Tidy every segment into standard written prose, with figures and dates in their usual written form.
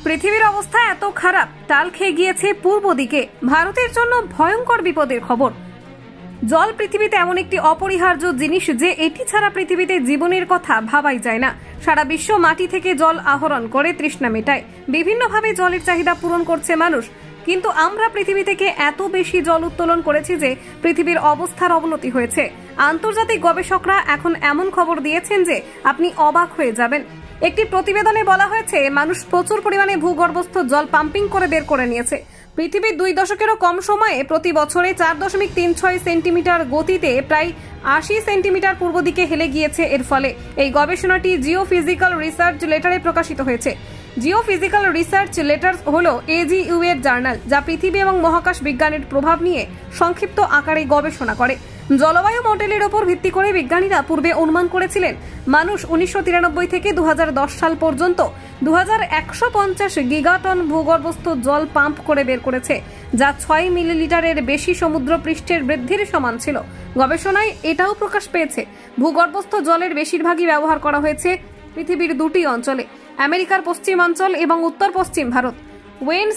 পৃথিবীর অবস্থা এত খারাপ, টাল খেয়ে গিয়েছে পূর্ব দিকে। ভারতের জন্য ভয়ঙ্কর বিপদের খবর। জল পৃথিবীতে এমন একটি অপরিহার্য জিনিস যে এটি ছাড়া পৃথিবীতে জীবনের কথা ভাবাই যায় না। সারা বিশ্ব মাটি থেকে জল আহরণ করে তৃষ্ণা মেটায়, বিভিন্নভাবে জলের চাহিদা পূরণ করছে মানুষ। কিন্তু আমরা পৃথিবী থেকে এত বেশি জল উত্তোলন করেছি যে পৃথিবীর অবস্থার অবনতি হয়েছে। আন্তর্জাতিক গবেষকরা এখন এমন খবর দিয়েছেন যে আপনি অবাক হয়ে যাবেন। একটি প্রতিবেদনে বলা হয়েছে মানুষ প্রচুর পরিমাণে ভূগর্ভস্থ জল পাম্পিং করে বের করে নিয়েছে। পৃথিবীর 2 দশকেরও কম সময়ে প্রতি বছরে 4.36 সেন্টিমিটার গতিতে প্রায় 80 সেন্টিমিটার পূর্ব দিকে হেলে গিয়েছে। এর ফলে এই গবেষণাটি জিওফিজিক্যাল রিসার্চ লেটারে প্রকাশিত হয়েছে। জিওফিজিক্যাল রিসার্চ লেটার হলো AGU এর জার্নাল, যা পৃথিবী এবং মহাকাশ বিজ্ঞানের প্রভাব নিয়ে সংক্ষিপ্ত আকারে গবেষণা করে। জলবায়ু মডেলের ওপর ভিত্তি করে বিজ্ঞানীরা পূর্বে অনুমান করেছিলেন মানুষ 1993 থেকে 2010 সাল পর্যন্ত 2150 গিগাটন ভূগর্ভস্থ জল পাম্প করে বের করেছে, যা 6 মিলিলিটারের বেশি সমুদ্র পৃষ্ঠের বৃদ্ধির সমান ছিল। গবেষণায় এটাও প্রকাশ পেয়েছে ভূগর্ভস্থ জলের বেশিরভাগই ব্যবহার করা হয়েছে পৃথিবীর 2টি অঞ্চলে, আমেরিকার পশ্চিমাঞ্চল এবং উত্তর পশ্চিম ভারত। ওয়েন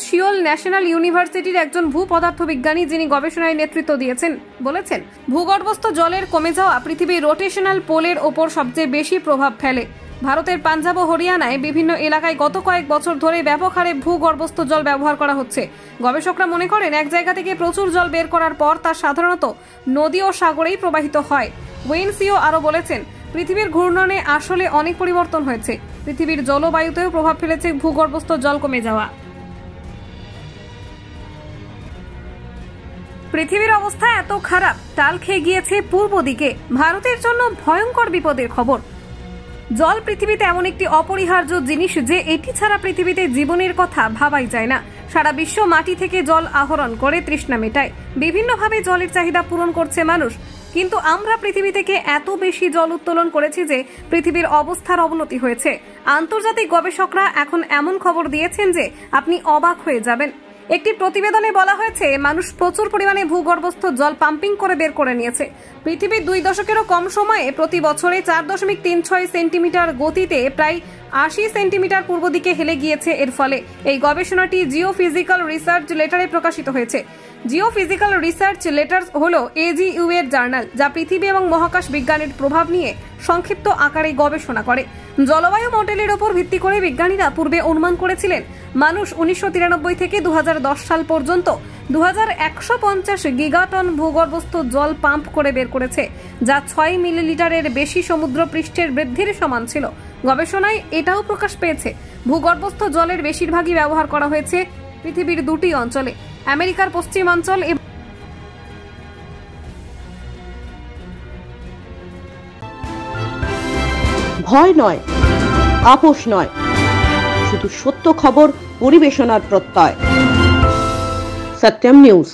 সিওল ন্যাশনাল ইউনিভার্সিটির একজন ভূপদার্থবিজ্ঞানী, যিনি গবেষণায় নেতৃত্ব দিয়েছেন, বলেছেন ভূগর্ভস্থ জলের কমে যাওয়া পৃথিবীর রোটেশনাল পোলের ওপর সবচেয়ে বেশি প্রভাব ফেলে। ভারতের পাঞ্জাব ও হরিয়ানায় বিভিন্ন এলাকায় গত কয়েক বছর ধরে ব্যাপক হারে ভূগর্ভস্থ জল ব্যবহার করা হচ্ছে। গবেষকরা মনে করেন এক জায়গা থেকে প্রচুর জল বের করার পর তা সাধারণত নদী ও সাগরেই প্রবাহিত হয়। ওয়েন আরও বলেছেন পৃথিবীর ঘূর্ণনে আসলে অনেক পরিবর্তন হয়েছে। পৃথিবীর জলবায়ুতেও প্রভাব ফেলেছে ভূগর্ভস্থ জল কমে যাওয়া। পৃথিবীর অবস্থা এত খারাপ, টাল খেয়ে গিয়েছে পূর্ব দিকে। ভারতের জন্য ভয়ঙ্কর বিপদের খবর। জল পৃথিবীতে এমন একটি অপরিহার্য জিনিস যে এটি ছাড়া পৃথিবীতে জীবনের কথা ভাবাই যায় না। সারা বিশ্ব মাটি থেকে জল আহরণ করে তৃষ্ণা মেটায়, বিভিন্নভাবে জলের চাহিদা পূরণ করছে মানুষ। কিন্তু আমরা পৃথিবী থেকে এত বেশি জল উত্তোলন করেছি যে পৃথিবীর অবস্থার অবনতি হয়েছে। আন্তর্জাতিক গবেষকরা এখন এমন খবর দিয়েছেন যে আপনি অবাক হয়ে যাবেন। একটি প্রতিবেদনে বলা হয়েছে মানুষ প্রচুর পরিমাণে ভূগর্ভস্থ জল পাম্পিং করে বের করে নিয়েছে। পৃথিবীর 2 দশকেরও কম সময়ে প্রতি বছরে 4.36 সেন্টিমিটার গতিতে প্রায় 80 সেন্টিমিটার পূর্ব দিকে হেলে গিয়েছে। এর ফলে এই গবেষণাটি জিওফিজিক্যাল রিসার্চ লেটারে প্রকাশিত হয়েছে। জিওফিজিক্যাল রিসার্চ লেটার হলো AGU এর জার্নাল, যা পৃথিবী এবং মহাকাশ বিজ্ঞানের প্রভাব নিয়ে সংক্ষিপ্ত আকারে গবেষণা করে। জলবায়ু মডেলের ওপর ভিত্তি করে বিজ্ঞানীরা পূর্বে অনুমান করেছিলেন মানুষ 1993 থেকে 2010 সাল পর্যন্ত 2150 গিগাটন ভূগর্ভস্থ জল পাম্প করে বের করেছে, যা 6 মিলিলিটারের বেশি সমুদ্র পৃষ্ঠের বৃদ্ধির সমান ছিল। গবেষণায় এটাও প্রকাশ পেয়েছে ভূগর্ভস্থ জলের বেশিরভাগই ব্যবহার করা হয়েছে পৃথিবীর 2টি অঞ্চলে, আমেরিকার পশ্চিমাঞ্চল এবং ভয় নয়, আপোষ নয়, শুধু সত্য খবর পরিবেশনার প্রত্যয়। সত্যম নিউজ।